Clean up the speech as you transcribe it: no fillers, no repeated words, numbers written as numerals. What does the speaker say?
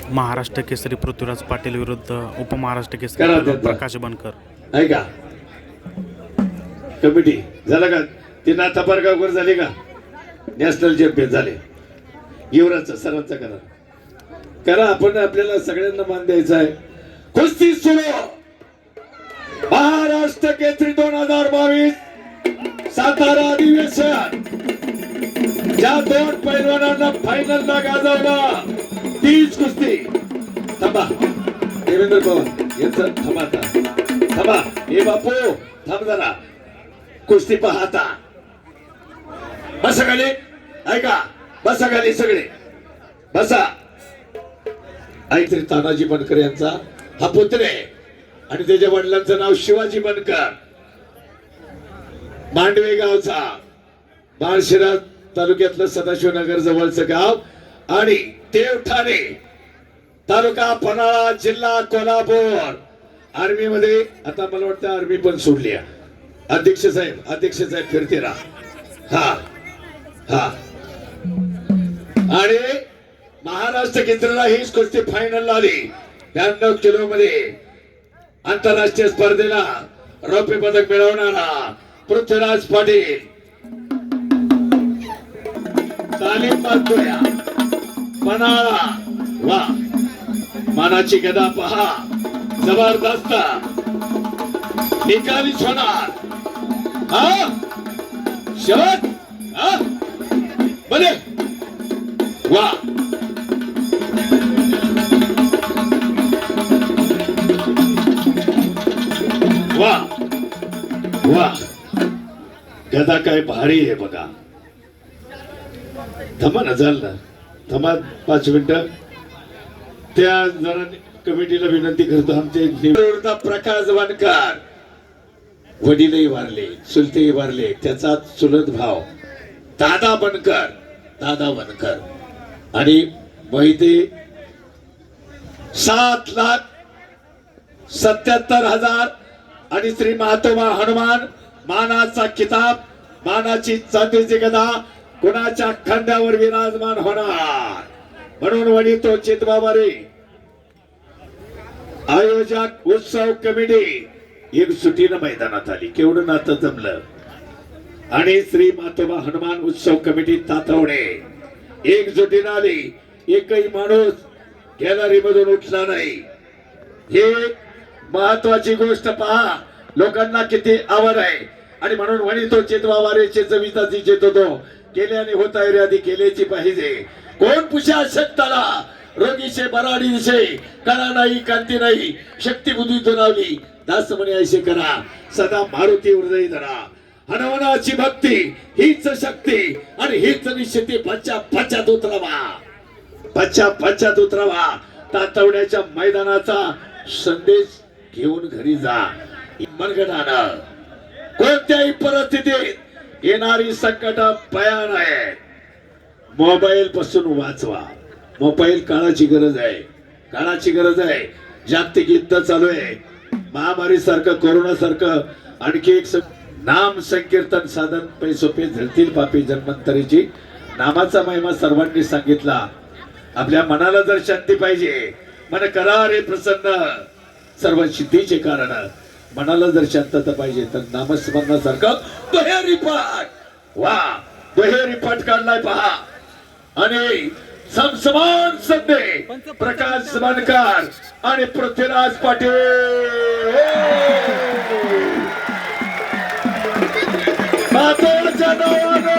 महाराष्ट्र केसरी पृथ्वीराज पाटील विरुद्ध उपमहाराष्ट्र केसरी प्रकाश बनकर। ऐका कमिटी झालं का? ते नाथा पारगावकर झाले का? नॅशनल चॅम्पियन झाले. युवराजचा सरांचा करा करा. आपण आपल्याला सगळ्यांना मान द्यायचा आहे. कुस्ती सुरू. महाराष्ट्र केसरी 2022 सातारा अधिवेशन. ज्या दोन पैलवानांना फायनलला गाजवला तीच कुस्ती. थांबा देवेंद्र पवार यांचं थांबा थांबा. हे बापू थांब जरा. कुस्ती पाहता बसा खाली. ऐका बसा खाली सगळे बसा. ऐकतरी तानाजी बनकर यांचा हा पुत्र आहे आणि त्याच्या वडिलांचं नाव शिवाजी बनकर. मांडवे गावचा बाळशिराज तालुक्यातलं सदाशिवनगर जवळचं गाव आणि देवठाणे तालुका पन्हाळा जिल्हा कोल्हापूर. आर्मी मध्ये आता मला वाटतं आर्मी पण सोडली. अध्यक्ष साहेब फिरते राहा. हा हा आणि महाराष्ट्र केसरीला हीच कुस्ती फायनल आली. 92 किलो मध्ये आंतरराष्ट्रीय स्पर्धेला रौप्य पदक मिळवणारा पृथ्वीराज पाटील तालीम मागतोया पन्हाळा. वा मानाची गदा पहा. जबरदस्त निकालीच होणार. हा शेवट हा बरे. वा वा वा गदा काय भारी आहे बघा. थांबा ना झालं ना. थांबा 5 मिनिटं. त्या जरा कमिटीला विनंती करतो. आमचे प्रकाश बनकर वडीलही वारले चुलतेही वारले. त्याचा चुलत भाव दादा बनकर आणि माहिती 7,77,000 आणि श्री महात्मा हनुमान मानाचा किताब मानाची चांदीची गदा कुणाच्या खांद्यावर विराजमान होणार म्हणून वडी तो चितबाबारी आयोजक उत्सव कमिटी एक सुटीनं मैदानात आली. केवढं नातं जमलं. आणि श्री महात्मा हनुमान उत्सव कमिटी तातवणे एकजुटीनं आली. एकही माणूस गॅलरी मधून उठला नाही. हे महत्वाची गोष्ट पहा. लोकांना किती आवड आहे आणि म्हणून वणितो चितवावारेचे जविताची चेततो केल्याने होता आधी केल्याची पाहिजे. कोण पुषा शक्ताला रोगीशे बराडी दिशे करा नाही कांती नाही शक्ती बुद्धी दोनावली दास म्हणे ऐसे करा सदा मारुती हृदय धरा. हनुमानाची भक्ती हीच शक्ती आणि हीच निश्चिती. पश्चात उतरावा. तातवण्याच्या मैदानाचा संदेश घेऊन घरी जा. मनगटानं कोणत्याही परिस्थितीत येणारी संकट भयान आहे. मोबाईल पासून वाचवा. मोबाईल काळाची गरज आहे. जागतिक युद्ध चालू आहे. महामारी सारखं कोरोना सारखं आणखी एक नाम संकीर्तन साधन पैसोपे झळतील पापी जन्मंतरीची. नामाचा महिमा सर्वांनी सांगितला. आपल्या मनाला जर शांती पाहिजे मन करा रे प्रसन्न सर्व सिद्धीचे कारण. मनाला जर शांतता पाहिजे तर नामस्मरणासारखं दुहेरी पाठ. वा दुहेरी पाठ काढलाय पहा. आणि समसमान संदे प्रकाश बनकर आणि पृथ्वीराज पाटील. महत्वाच्या नावानं